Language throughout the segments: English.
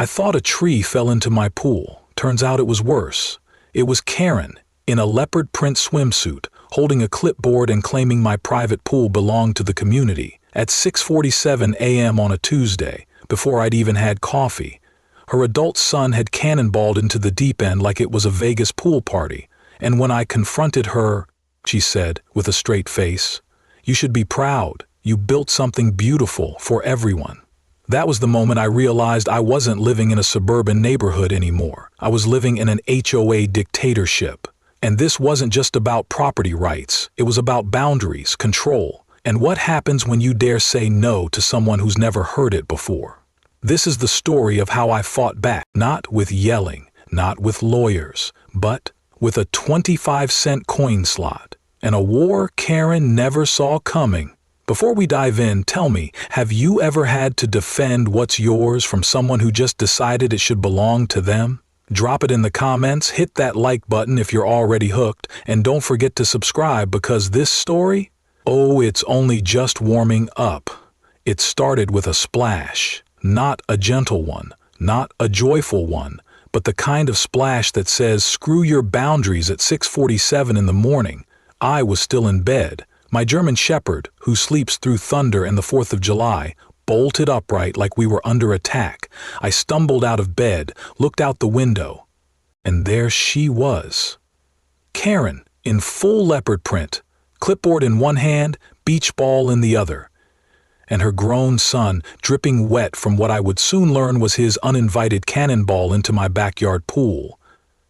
I thought a tree fell into my pool. Turns out it was worse. It was Karen, in a leopard print swimsuit, holding a clipboard and claiming my private pool belonged to the community, at 6:47 a.m. on a Tuesday, before I'd even had coffee. Her adult son had cannonballed into the deep end like it was a Vegas pool party, and when I confronted her, she said, with a straight face, "You should be proud. You built something beautiful for everyone." That was the moment I realized I wasn't living in a suburban neighborhood anymore. I was living in an HOA dictatorship. And this wasn't just about property rights. It was about boundaries, control, and what happens when you dare say no to someone who's never heard it before. This is the story of how I fought back, not with yelling, not with lawyers, but with a 25-cent coin slot, and a war Karen never saw coming. Before we dive in, tell me, have you ever had to defend what's yours from someone who just decided it should belong to them? Drop it in the comments, hit that like button if you're already hooked, and don't forget to subscribe because this story, oh, it's only just warming up. It started with a splash, not a gentle one, not a joyful one, but the kind of splash that says, screw your boundaries at 6:47 in the morning. I was still in bed. My German Shepherd, who sleeps through thunder and the 4th of July, bolted upright like we were under attack. I stumbled out of bed, looked out the window, and there she was. Karen, in full leopard print, clipboard in one hand, beach ball in the other, and her grown son dripping wet from what I would soon learn was his uninvited cannonball into my backyard pool.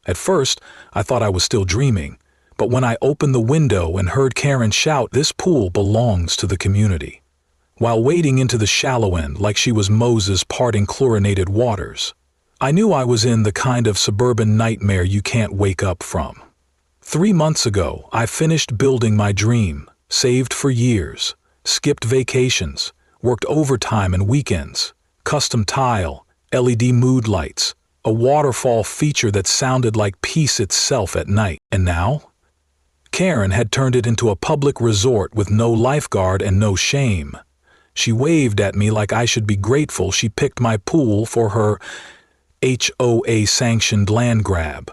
At first, I thought I was still dreaming. But when I opened the window and heard Karen shout, "This pool belongs to the community," while wading into the shallow end like she was Moses parting chlorinated waters, I knew I was in the kind of suburban nightmare you can't wake up from. 3 months ago, I finished building my dream, saved for years, skipped vacations, worked overtime and weekends, custom tile, LED mood lights, a waterfall feature that sounded like peace itself at night. And now? Karen had turned it into a public resort with no lifeguard and no shame. She waved at me like I should be grateful she picked my pool for her HOA-sanctioned land grab.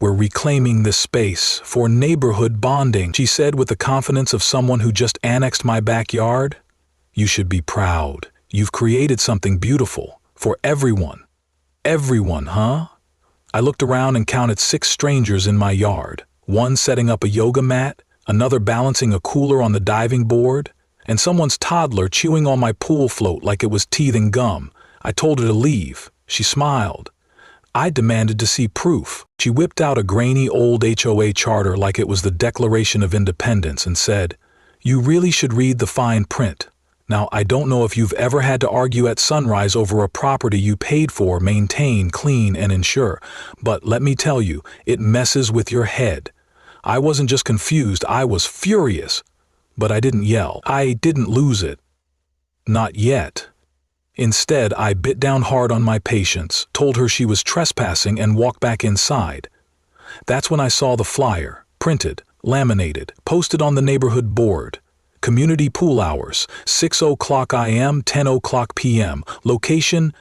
"We're reclaiming this space for neighborhood bonding," she said with the confidence of someone who just annexed my backyard. "You should be proud. You've created something beautiful for everyone." Everyone, huh? I looked around and counted 6 strangers in my yard. One setting up a yoga mat, another balancing a cooler on the diving board, and someone's toddler chewing on my pool float like it was teething gum. I told her to leave. She smiled. I demanded to see proof. She whipped out a grainy old HOA charter like it was the Declaration of Independence and said, "You really should read the fine print." Now, I don't know if you've ever had to argue at sunrise over a property you paid for, maintain, clean, and insure, but let me tell you, it messes with your head. I wasn't just confused, I was furious. But I didn't yell. I didn't lose it. Not yet. Instead, I bit down hard on my patience, told her she was trespassing, and walked back inside. That's when I saw the flyer, printed, laminated, posted on the neighborhood board. Community pool hours, 6:00 a.m., 10:00 p.m. Location,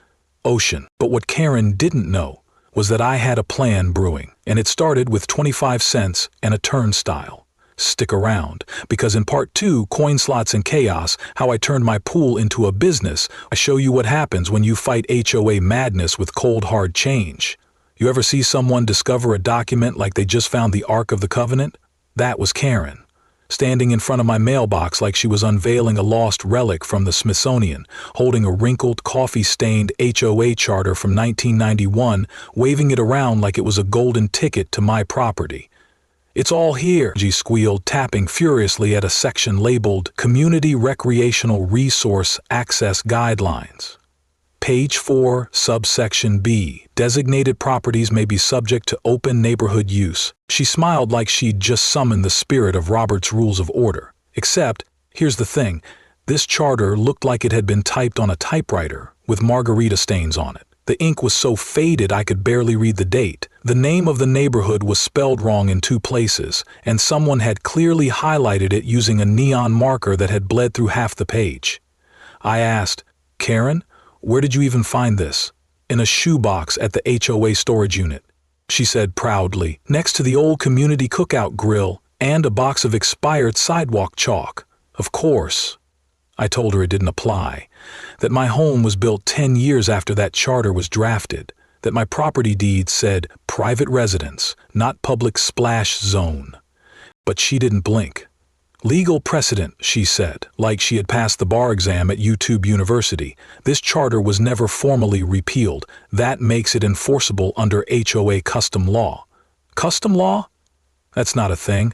ocean. But what Karen didn't know was that I had a plan brewing, and it started with 25 cents and a turnstile. Stick around, because in part 2, Coin Slots and Chaos, how I turned my pool into a business, I show you what happens when you fight HOA madness with cold hard change. You ever see someone discover a document like they just found the Ark of the Covenant? That was Karen, standing in front of my mailbox like she was unveiling a lost relic from the Smithsonian, holding a wrinkled, coffee-stained HOA charter from 1991, waving it around like it was a golden ticket to my property. "It's all here," she squealed, tapping furiously at a section labeled Community Recreational Resource Access Guidelines. Page 4, subsection B, designated properties may be subject to open neighborhood use. She smiled like she'd just summoned the spirit of Robert's Rules of Order. Except, here's the thing, this charter looked like it had been typed on a typewriter with margarita stains on it. The ink was so faded I could barely read the date. The name of the neighborhood was spelled wrong in 2 places, and someone had clearly highlighted it using a neon marker that had bled through half the page. I asked, "Karen, where did you even find this?" in a shoebox at the HOA storage unit," she said proudly, "next to the old community cookout grill and a box of expired sidewalk chalk. Of course." I told her it didn't apply, that my home was built 10 years after that charter was drafted, that my property deed said private residence, not public splash zone. But she didn't blink. "Legal precedent," she said, like she had passed the bar exam at YouTube University. "This charter was never formally repealed. That makes it enforceable under HOA custom law." Custom law? That's not a thing.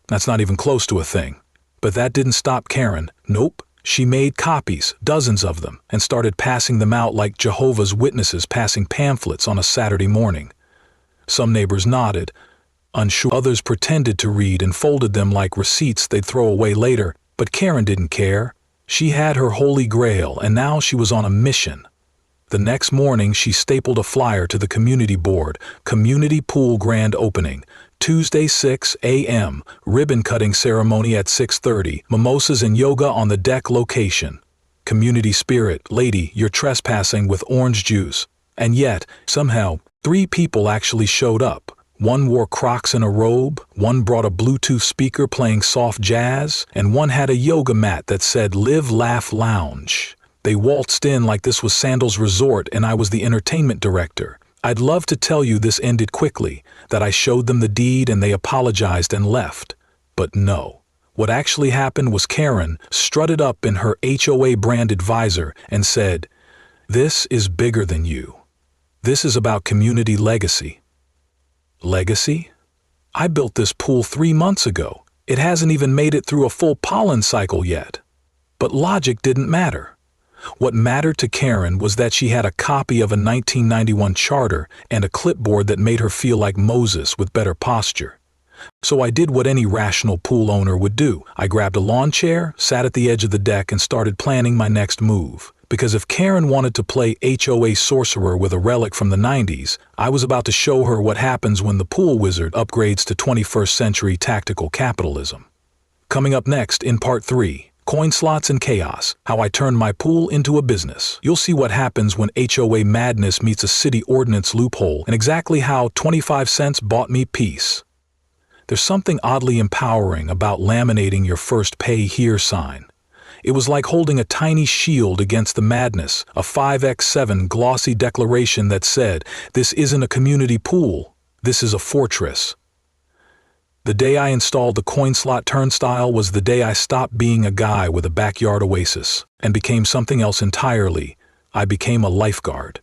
That's not even close to a thing. But that didn't stop Karen. Nope. She made copies, dozens of them, and started passing them out like Jehovah's Witnesses passing pamphlets on a Saturday morning. Some neighbors nodded, unsure. Others pretended to read and folded them like receipts they'd throw away later, but Karen didn't care. She had her holy grail, and now she was on a mission. The next morning she stapled a flyer to the community board: "Community pool grand opening. Tuesday 6 a.m. Ribbon cutting ceremony at 6:30. Mimosas and yoga on the deck location. Community spirit. Lady, you're trespassing with orange juice." And yet, somehow, 3 people actually showed up. One wore Crocs and a robe, one brought a Bluetooth speaker playing soft jazz, and one had a yoga mat that said "Live, Laugh, Lounge." They waltzed in like this was Sandals Resort and I was the entertainment director. I'd love to tell you this ended quickly, that I showed them the deed and they apologized and left. But no. What actually happened was Karen strutted up in her HOA-branded visor and said, "This is bigger than you. This is about community legacy." Legacy? I built this pool 3 months ago. It hasn't even made it through a full pollen cycle yet. But logic didn't matter. What mattered to Karen was that she had a copy of a 1991 charter and a clipboard that made her feel like Moses with better posture. So I did what any rational pool owner would do. I grabbed a lawn chair, sat at the edge of the deck, and started planning my next move. Because if Karen wanted to play HOA sorcerer with a relic from the 90s, I was about to show her what happens when the pool wizard upgrades to 21st century tactical capitalism. Coming up next in part 3. Coin slots and chaos, how I turned my pool into a business. You'll see what happens when HOA madness meets a city ordinance loophole, and exactly how 25 cents bought me peace. There's something oddly empowering about laminating your first pay here sign. It was like holding a tiny shield against the madness, a 5x7 glossy declaration that said, "This isn't a community pool, this is a fortress." The day I installed the coin slot turnstile was the day I stopped being a guy with a backyard oasis and became something else entirely. I became a lifeguard.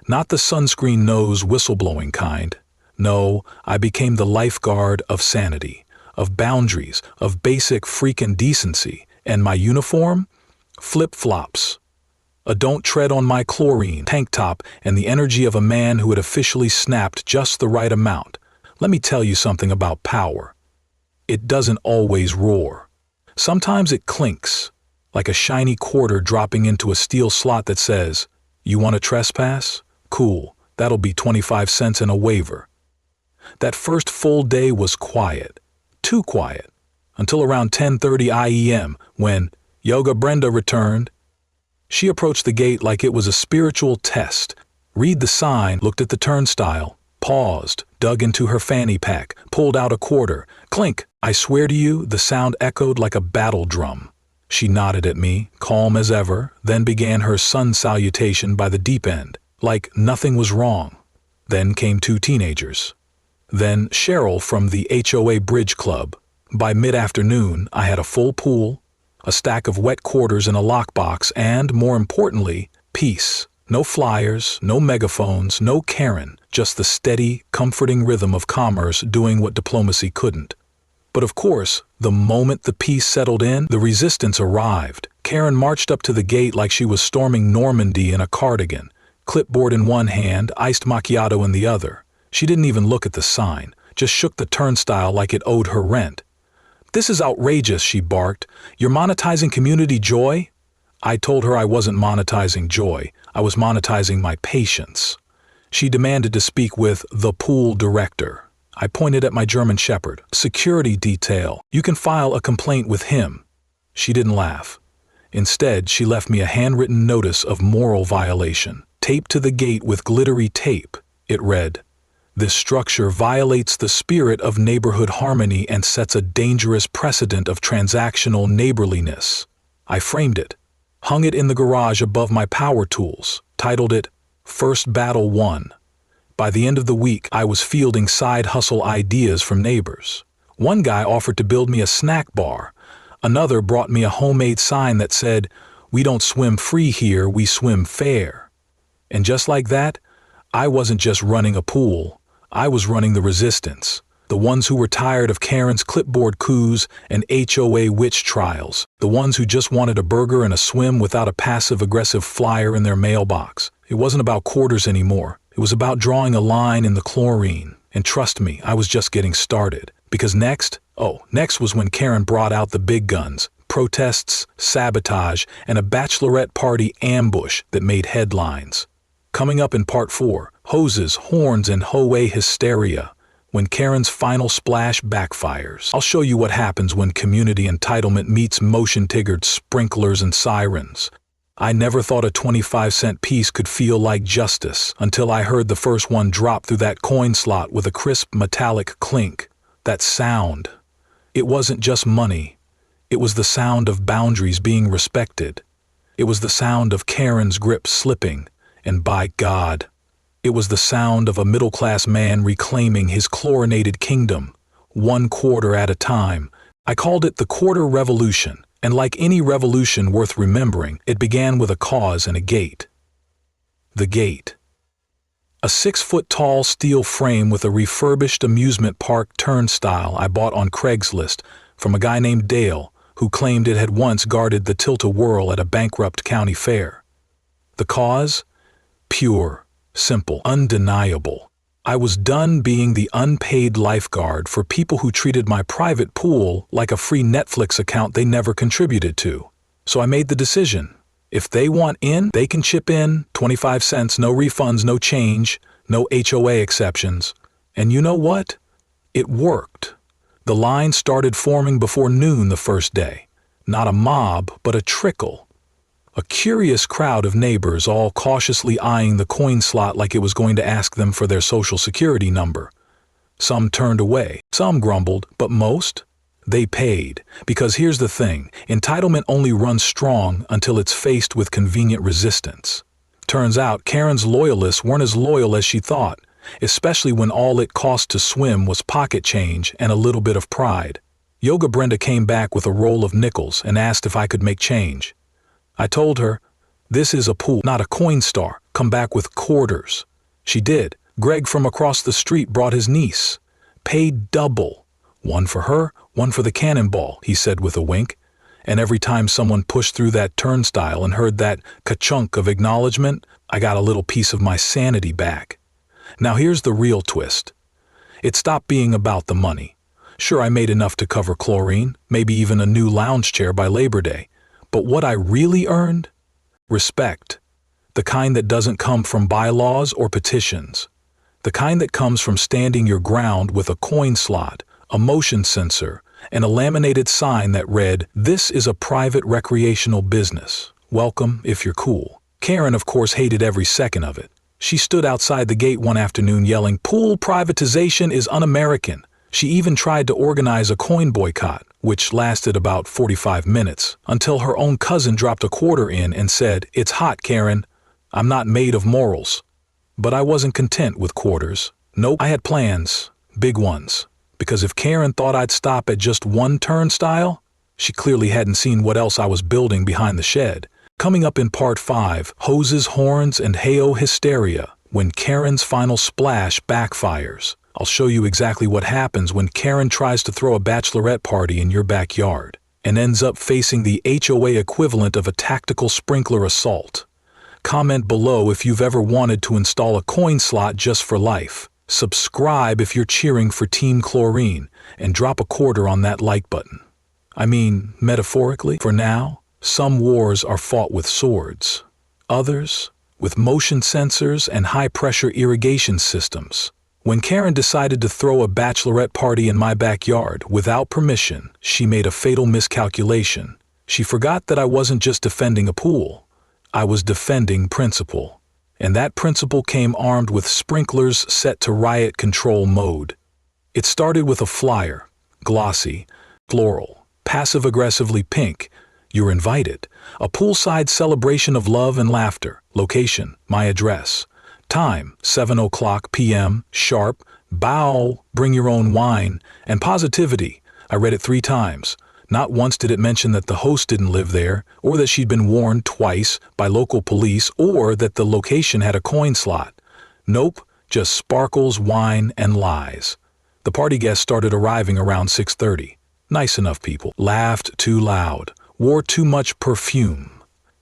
Not the sunscreen nose whistleblowing kind. No, I became the lifeguard of sanity, of boundaries, of basic freaking decency. And my uniform? Flip-flops. A "don't tread on my chlorine" tank top and the energy of a man who had officially snapped just the right amount. Let me tell you something about power. It doesn't always roar. Sometimes it clinks, like a shiny quarter dropping into a steel slot that says, "You want to trespass? Cool, that'll be 25 cents and a waiver." That first full day was quiet, too quiet, until around 10:30 IEM when Yoga Brenda returned. She approached the gate like it was a spiritual test, read the sign, looked at the turnstile, paused, dug into her fanny pack, pulled out a quarter. Clink! I swear to you, the sound echoed like a battle drum. She nodded at me, calm as ever, then began her sun salutation by the deep end, like nothing was wrong. Then came 2 teenagers. Then Cheryl from the HOA Bridge Club. By mid-afternoon, I had a full pool, a stack of wet quarters in a lockbox, and, more importantly, peace. No flyers, no megaphones, no Karen, just the steady, comforting rhythm of commerce doing what diplomacy couldn't. But of course, the moment the peace settled in, the resistance arrived. Karen marched up to the gate like she was storming Normandy in a cardigan, clipboard in one hand, iced macchiato in the other. She didn't even look at the sign, just shook the turnstile like it owed her rent. "This is outrageous," she barked. "You're monetizing community joy?" I told her I wasn't monetizing joy, I was monetizing my patience. She demanded to speak with the pool director. I pointed at my German Shepherd. "Security detail. You can file a complaint with him." She didn't laugh. Instead, she left me a handwritten notice of moral violation. Taped to the gate with glittery tape, it read, "This structure violates the spirit of neighborhood harmony and sets a dangerous precedent of transactional neighborliness." I framed it, hung it in the garage above my power tools, titled it, "First Battle Won." By the end of the week, I was fielding side hustle ideas from neighbors. One guy offered to build me a snack bar. Another brought me a homemade sign that said, "We don't swim free here, we swim fair." And just like that, I wasn't just running a pool. I was running the resistance. The ones who were tired of Karen's clipboard coups and HOA witch trials. The ones who just wanted a burger and a swim without a passive-aggressive flyer in their mailbox. It wasn't about quarters anymore. It was about drawing a line in the chlorine. And trust me, I was just getting started. Because next was when Karen brought out the big guns. Protests, sabotage, and a bachelorette party ambush that made headlines. Coming up in part 4, hoses, horns, and HOA hysteria. When Karen's final splash backfires. I'll show you what happens when community entitlement meets motion-triggered sprinklers and sirens. I never thought a 25-cent piece could feel like justice until I heard the first one drop through that coin slot with a crisp metallic clink. That sound. It wasn't just money. It was the sound of boundaries being respected. It was the sound of Karen's grip slipping. And by God, it was the sound of a middle-class man reclaiming his chlorinated kingdom, 1 quarter at a time. I called it the Quarter Revolution, and like any revolution worth remembering, it began with a cause and a gate. The gate. A 6-foot-tall steel frame with a refurbished amusement park turnstile I bought on Craigslist from a guy named Dale, who claimed it had once guarded the tilt-a-whirl at a bankrupt county fair. The cause? Pure, simple, undeniable. I was done being the unpaid lifeguard for people who treated my private pool like a free Netflix account they never contributed to. So I made the decision. If they want in, they can chip in, 25 cents, no refunds, no change, no HOA exceptions. And you know what? It worked. The line started forming before noon the first day. Not a mob, but a trickle. A curious crowd of neighbors all cautiously eyeing the coin slot like it was going to ask them for their social security number. Some turned away, some grumbled, but most? They paid. Because here's the thing, entitlement only runs strong until it's faced with convenient resistance. Turns out Karen's loyalists weren't as loyal as she thought, especially when all it cost to swim was pocket change and a little bit of pride. Yoga Brenda came back with a roll of nickels and asked if I could make change. I told her, "This is a pool, not a Coinstar. Come back with quarters." She did. Greg from across the street brought his niece. Paid double. 1 for her, 1 for the cannonball, he said with a wink. And every time someone pushed through that turnstile and heard that ka-chunk of acknowledgement, I got a little piece of my sanity back. Now here's the real twist. It stopped being about the money. Sure, I made enough to cover chlorine, maybe even a new lounge chair by Labor Day. But what I really earned? Respect. The kind that doesn't come from bylaws or petitions. The kind that comes from standing your ground with a coin slot, a motion sensor, and a laminated sign that read, "This is a private recreational business. Welcome if you're cool." Karen, of course, hated every second of it. She stood outside the gate one afternoon yelling, "Pool privatization is un-American." She even tried to organize a coin boycott, which lasted about 45 minutes, until her own cousin dropped a quarter in and said, "It's hot, Karen. I'm not made of morals." But I wasn't content with quarters. Nope, I had plans, big ones. Because if Karen thought I'd stop at just 1 turnstile, she clearly hadn't seen what else I was building behind the shed. Coming up in part 5, hoses, horns, and HOA hysteria, when Karen's final splash backfires. I'll show you exactly what happens when Karen tries to throw a bachelorette party in your backyard and ends up facing the HOA equivalent of a tactical sprinkler assault. Comment below if you've ever wanted to install a coin slot just for life. Subscribe if you're cheering for Team Chlorine, and drop a quarter on that like button. I mean, metaphorically, for now, some wars are fought with swords. Others, with motion sensors and high-pressure irrigation systems. When Karen decided to throw a bachelorette party in my backyard without permission, she made a fatal miscalculation. She forgot that I wasn't just defending a pool. I was defending principle. And that principal came armed with sprinklers set to riot control mode. It started with a flyer, glossy, floral, passive-aggressively pink. You're invited. A poolside celebration of love and laughter. Location, my address. Time, 7:00 p.m., sharp. Bow, bring your own wine. And positivity. I read it 3 times. Not once did it mention that the host didn't live there, or that she'd been warned twice by local police, or that the location had a coin slot. Nope, just sparkles, wine, and lies. The party guests started arriving around 6:30. Nice enough people. Laughed too loud. Wore too much perfume.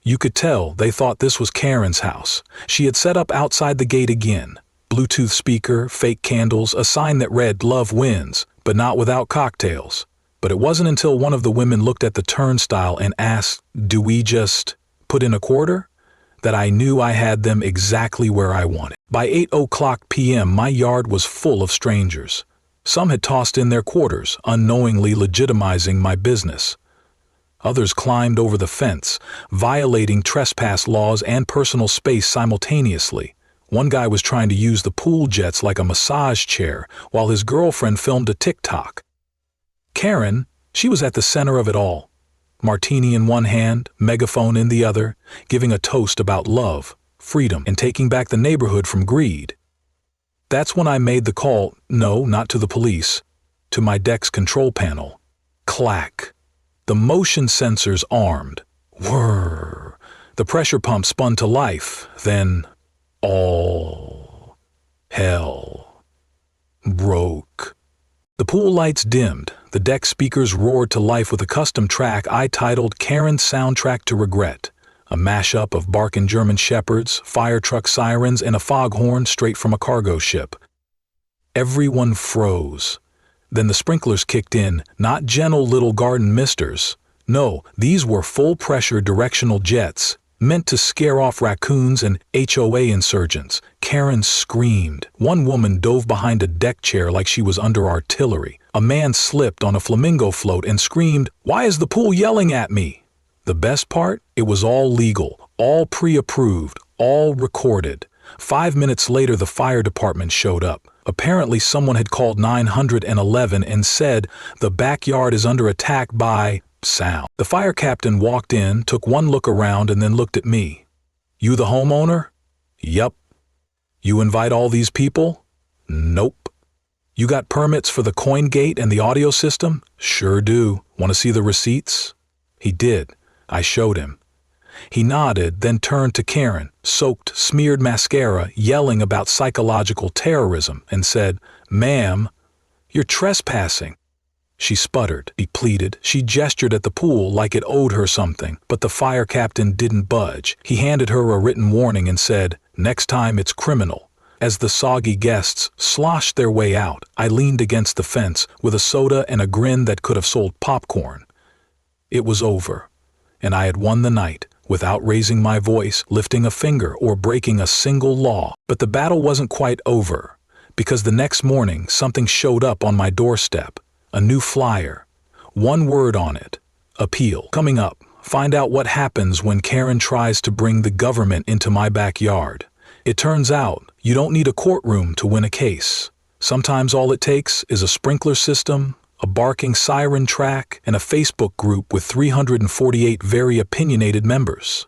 You could tell they thought this was Karen's house. She had set up outside the gate again. Bluetooth speaker, fake candles, a sign that read "Love wins," but not without cocktails. But it wasn't until one of the women looked at the turnstile and asked, "Do we just put in a quarter?" that I knew I had them exactly where I wanted. By 8:00 p.m., my yard was full of strangers. Some had tossed in their quarters, unknowingly legitimizing my business. Others climbed over the fence, violating trespass laws and personal space simultaneously. One guy was trying to use the pool jets like a massage chair while his girlfriend filmed a TikTok. Karen, she was at the center of it all. Martini in one hand, megaphone in the other, giving a toast about love, freedom, and taking back the neighborhood from greed. That's when I made the call, no, not to the police, to my deck's control panel. Clack. The motion sensors armed. Whirr. The pressure pump spun to life. Then all hell broke. The pool lights dimmed. The deck speakers roared to life with a custom track I titled Karen's Soundtrack to Regret, a mashup of barking German shepherds, fire truck sirens, and a foghorn straight from a cargo ship. Everyone froze. Then the sprinklers kicked in, not gentle little garden misters. No, these were full-pressure directional jets, meant to scare off raccoons and HOA insurgents. Karen screamed. One woman dove behind a deck chair like she was under artillery. A man slipped on a flamingo float and screamed, "Why is the pool yelling at me?" The best part? It was all legal, all pre-approved, all recorded. 5 minutes later, the fire department showed up. Apparently someone had called 911 and said, "The backyard is under attack by sound." The fire captain walked in, took one look around, and then looked at me. "You the homeowner?" "Yup." "You invite all these people?" "Nope." "You got permits for the coin gate and the audio system?" "Sure do. Want to see the receipts?" He did. I showed him. He nodded, then turned to Karen, soaked, smeared mascara, yelling about psychological terrorism, and said, "Ma'am, you're trespassing." She sputtered, he pleaded. She gestured at the pool like it owed her something, but the fire captain didn't budge. He handed her a written warning and said, "Next time it's criminal." As the soggy guests sloshed their way out, I leaned against the fence with a soda and a grin that could have sold popcorn. It was over, and I had won the night, without raising my voice, lifting a finger, or breaking a single law. But the battle wasn't quite over, because the next morning something showed up on my doorstep. A new flyer. One word on it. Appeal. Coming up, find out what happens when Karen tries to bring the government into my backyard. It turns out you don't need a courtroom to win a case. Sometimes all it takes is a sprinkler system, a barking siren track, and a Facebook group with 348 very opinionated members.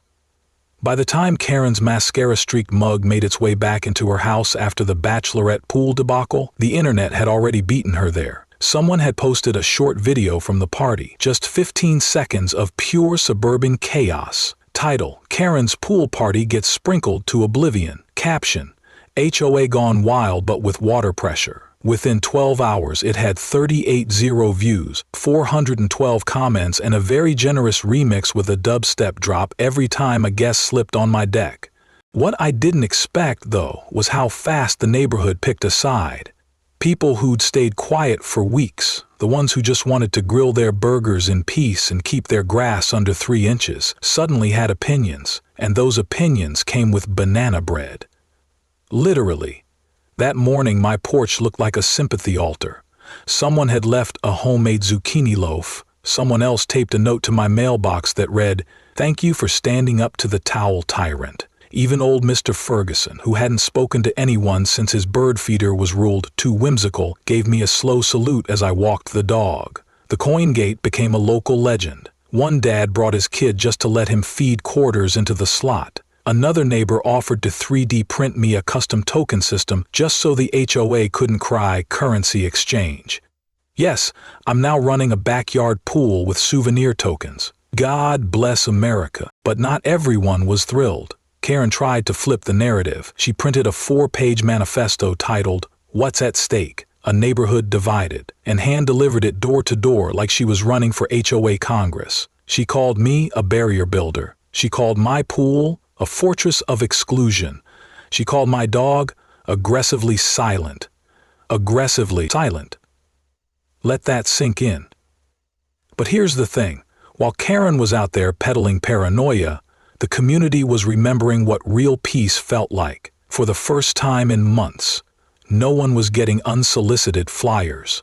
By the time Karen's mascara-streaked mug made its way back into her house after the bachelorette pool debacle, the internet had already beaten her there. Someone had posted a short video from the party, just 15 seconds of pure suburban chaos. Title: Karen's pool party gets sprinkled to oblivion. Caption: HOA gone wild but with water pressure. Within 12 hours it had 38,000 views, 412 comments, and a very generous remix with a dubstep drop every time a guest slipped on my deck. What I didn't expect, though, was how fast the neighborhood picked a side. People who'd stayed quiet for weeks, the ones who just wanted to grill their burgers in peace and keep their grass under 3 inches, suddenly had opinions, and those opinions came with banana bread. Literally. That morning my porch looked like a sympathy altar. Someone had left a homemade zucchini loaf. Someone else taped a note to my mailbox that read, "Thank you for standing up to the towel tyrant." Even old Mr. Ferguson, who hadn't spoken to anyone since his bird feeder was ruled too whimsical, gave me a slow salute as I walked the dog. The coin gate became a local legend. One dad brought his kid just to let him feed quarters into the slot. Another neighbor offered to 3D print me a custom token system just so the HOA couldn't cry currency exchange. Yes, I'm now running a backyard pool with souvenir tokens. God bless America. But not everyone was thrilled. Karen tried to flip the narrative. She printed a 4-page manifesto titled, "What's at Stake? A Neighborhood Divided," and hand-delivered it door to door like she was running for HOA Congress. She called me a barrier builder. She called my pool a fortress of exclusion. She called my dog aggressively silent. Aggressively silent. Let that sink in. But here's the thing. While Karen was out there peddling paranoia, the community was remembering what real peace felt like. For the first time in months, no one was getting unsolicited flyers.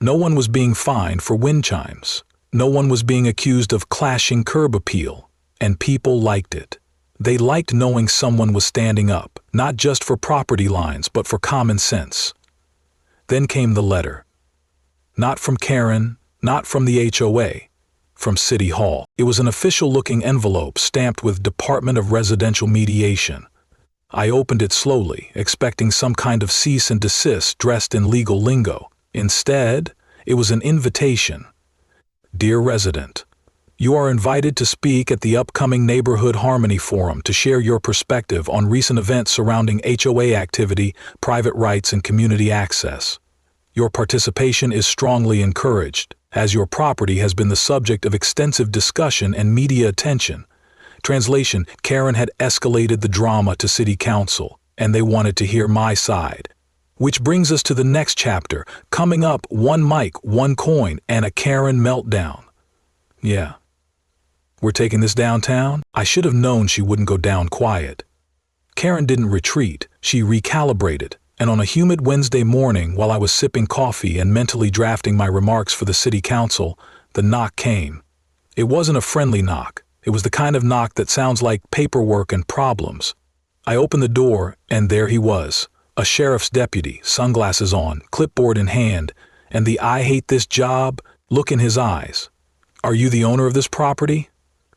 No one was being fined for wind chimes. No one was being accused of clashing curb appeal. And people liked it. They liked knowing someone was standing up, not just for property lines, but for common sense. Then came the letter. Not from Karen, not from the HOA, from City Hall. It was an official-looking envelope stamped with Department of Residential Mediation. I opened it slowly, expecting some kind of cease and desist dressed in legal lingo. Instead, it was an invitation. Dear resident, you are invited to speak at the upcoming Neighborhood Harmony Forum to share your perspective on recent events surrounding HOA activity, private rights, and community access. Your participation is strongly encouraged, as your property has been the subject of extensive discussion and media attention. Translation: Karen had escalated the drama to City Council, and they wanted to hear my side. Which brings us to the next chapter. Coming up, one mic, one coin, and a Karen meltdown. Yeah. We're taking this downtown? I should have known she wouldn't go down quiet. Karen didn't retreat, she recalibrated. And on a humid Wednesday morning, while I was sipping coffee and mentally drafting my remarks for the City Council, the knock came. It wasn't a friendly knock. It was the kind of knock that sounds like paperwork and problems. I opened the door, and there he was, a sheriff's deputy, sunglasses on, clipboard in hand, and the "I hate this job" look in his eyes. "Are you the owner of this property?"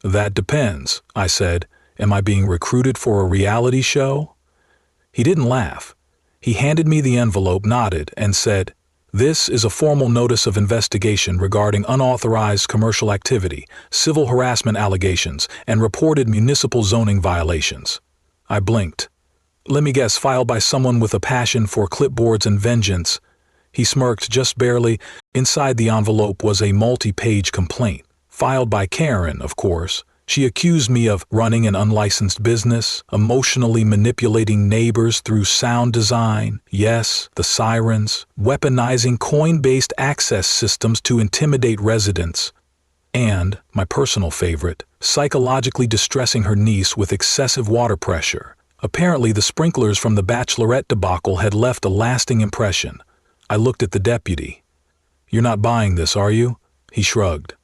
"That depends," I said. "Am I being recruited for a reality show?" He didn't laugh. He handed me the envelope, nodded, and said, "This is a formal notice of investigation regarding unauthorized commercial activity, civil harassment allegations, and reported municipal zoning violations." I blinked. "Let me guess, filed by someone with a passion for clipboards and vengeance." He smirked just barely. Inside the envelope was a multi-page complaint. Filed by Karen, of course. She accused me of running an unlicensed business, emotionally manipulating neighbors through sound design, yes, the sirens, weaponizing coin-based access systems to intimidate residents, and, my personal favorite, psychologically distressing her niece with excessive water pressure. Apparently, the sprinklers from the Bachelorette debacle had left a lasting impression. I looked at the deputy. "You're not buying this, are you?" He shrugged.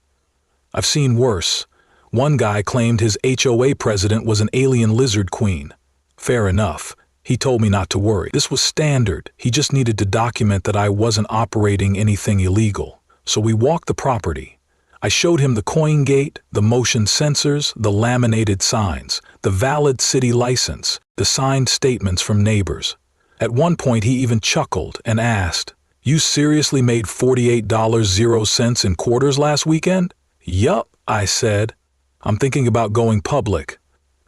"I've seen worse. One guy claimed his HOA president was an alien lizard queen. Fair enough. He told me not to worry. This was standard. He just needed to document that I wasn't operating anything illegal. So we walked the property. I showed him the coin gate, the motion sensors, the laminated signs, the valid city license, the signed statements from neighbors. At one point he even chuckled and asked, "You seriously made $48.00 in quarters last weekend?" "Yup," I said. "I'm thinking about going public."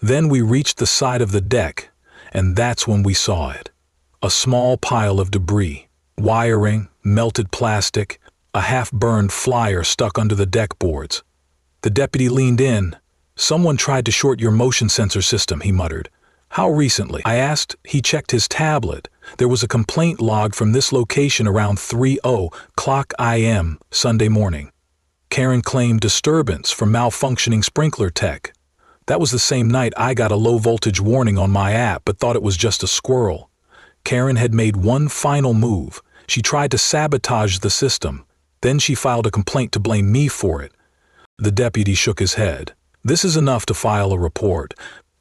Then we reached the side of the deck, and that's when we saw it. A small pile of debris, wiring, melted plastic, a half-burned flyer stuck under the deck boards. The deputy leaned in. "Someone tried to short your motion sensor system," he muttered. "How recently?" I asked. He checked his tablet. There was a complaint log from this location around 3:00 a.m. Sunday morning. Karen claimed disturbance from malfunctioning sprinkler tech. That was the same night I got a low-voltage warning on my app but thought it was just a squirrel. Karen had made one final move. She tried to sabotage the system. Then she filed a complaint to blame me for it. The deputy shook his head. "This is enough to file a report.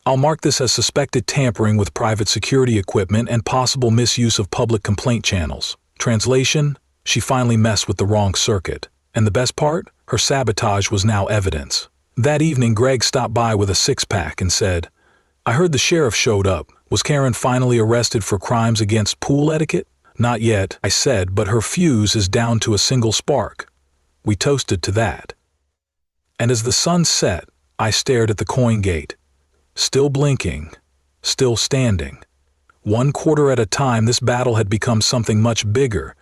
I'll mark this as suspected tampering with private security equipment and possible misuse of public complaint channels. Translation: she finally messed with the wrong circuit. And the best part? Her sabotage was now evidence. That evening, Greg stopped by with a six-pack and said, "I heard the sheriff showed up. Was Karen finally arrested for crimes against pool etiquette?" "Not yet," I said, "but her fuse is down to a single spark." We toasted to that. And as the sun set, I stared at the coin gate. Still blinking, still standing. 1/4 at a time, this battle had become something much bigger.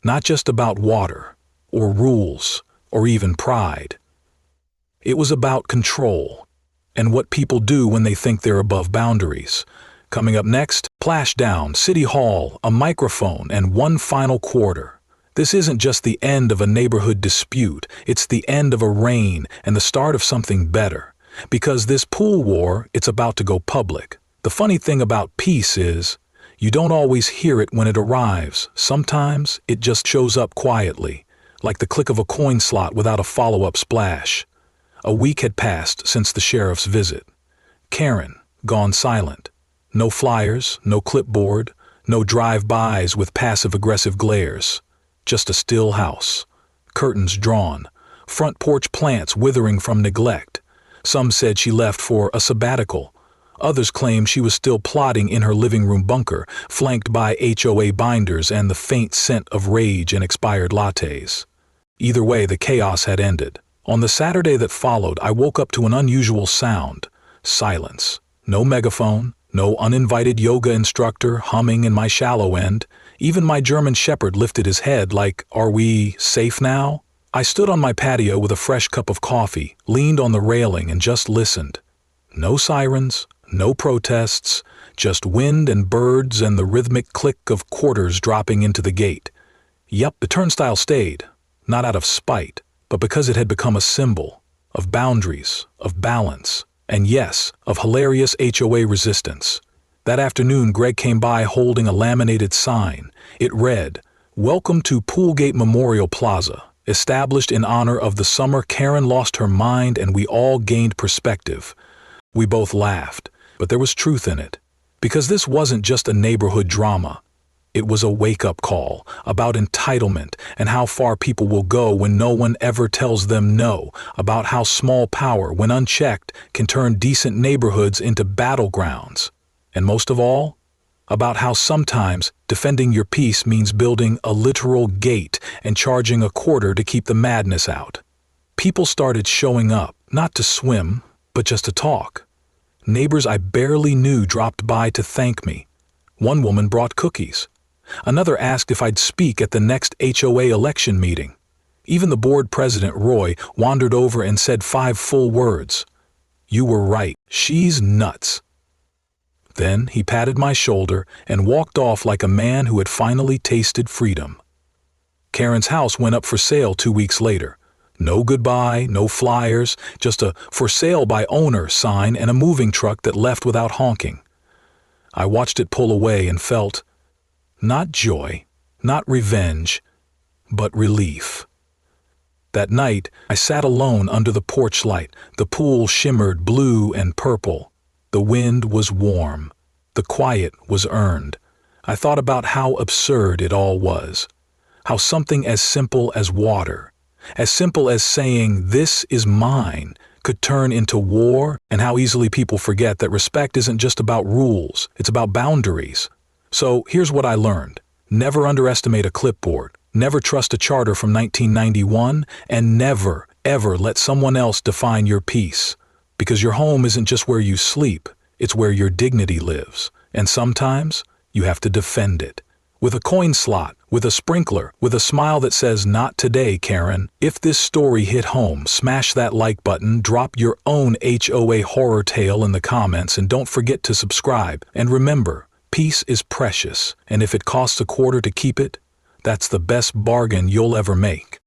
Not just about water, or rules, or even pride. It was about control, and what people do when they think they're above boundaries. Coming up next, Splashdown, City Hall, a microphone, and one final quarter. This isn't just the end of a neighborhood dispute, it's the end of a reign and the start of something better. Because this pool war, it's about to go public. The funny thing about peace is, you don't always hear it when it arrives. Sometimes it just shows up quietly, like the click of a coin slot without a follow-up splash. A week had passed since the sheriff's visit. Karen, gone silent. No flyers, no clipboard, no drive-bys with passive-aggressive glares. Just a still house. Curtains drawn. Front porch plants withering from neglect. Some said she left for a sabbatical. Others claimed she was still plotting in her living room bunker, flanked by HOA binders and the faint scent of rage and expired lattes. Either way, the chaos had ended. On the Saturday that followed, I woke up to an unusual sound. Silence. No megaphone, no uninvited yoga instructor humming in my shallow end. Even my German shepherd lifted his head like, "Are we safe now?" I stood on my patio with a fresh cup of coffee, leaned on the railing and just listened. No sirens, no protests, just wind and birds and the rhythmic click of quarters dropping into the gate. Yup, the turnstile stayed, not out of spite, but because it had become a symbol of boundaries, of balance, and yes, of hilarious HOA resistance. That afternoon, Greg came by holding a laminated sign. It read, "Welcome to Poolgate Memorial Plaza. Established in honor of the summer Karen lost her mind and we all gained perspective." We both laughed, but there was truth in it. Because this wasn't just a neighborhood drama. It was a wake-up call about entitlement and how far people will go when no one ever tells them no, about how small power, when unchecked, can turn decent neighborhoods into battlegrounds. And most of all, about how sometimes defending your peace means building a literal gate and charging a quarter to keep the madness out. People started showing up, not to swim, but just to talk. Neighbors I barely knew dropped by to thank me. One woman brought cookies. Another asked if I'd speak at the next HOA election meeting. Even the board president, Roy, wandered over and said 5 full words. "You were right, she's nuts." Then he patted my shoulder and walked off like a man who had finally tasted freedom. Karen's house went up for sale 2 weeks later. No goodbye, no flyers, just a "for sale by owner" sign and a moving truck that left without honking. I watched it pull away and felt, not joy, not revenge, but relief. That night, I sat alone under the porch light. The pool shimmered blue and purple. The wind was warm. The quiet was earned. I thought about how absurd it all was. How something as simple as water, as simple as saying, "This is mine," could turn into war, and how easily people forget that respect isn't just about rules, it's about boundaries. So here's what I learned. Never underestimate a clipboard, never trust a charter from 1991, and never, ever let someone else define your peace. Because your home isn't just where you sleep, it's where your dignity lives. And sometimes, you have to defend it. With a coin slot, with a sprinkler, with a smile that says, "Not today, Karen." If this story hit home, smash that like button, drop your own HOA horror tale in the comments, and don't forget to subscribe. And remember, peace is precious, and if it costs a quarter to keep it, that's the best bargain you'll ever make.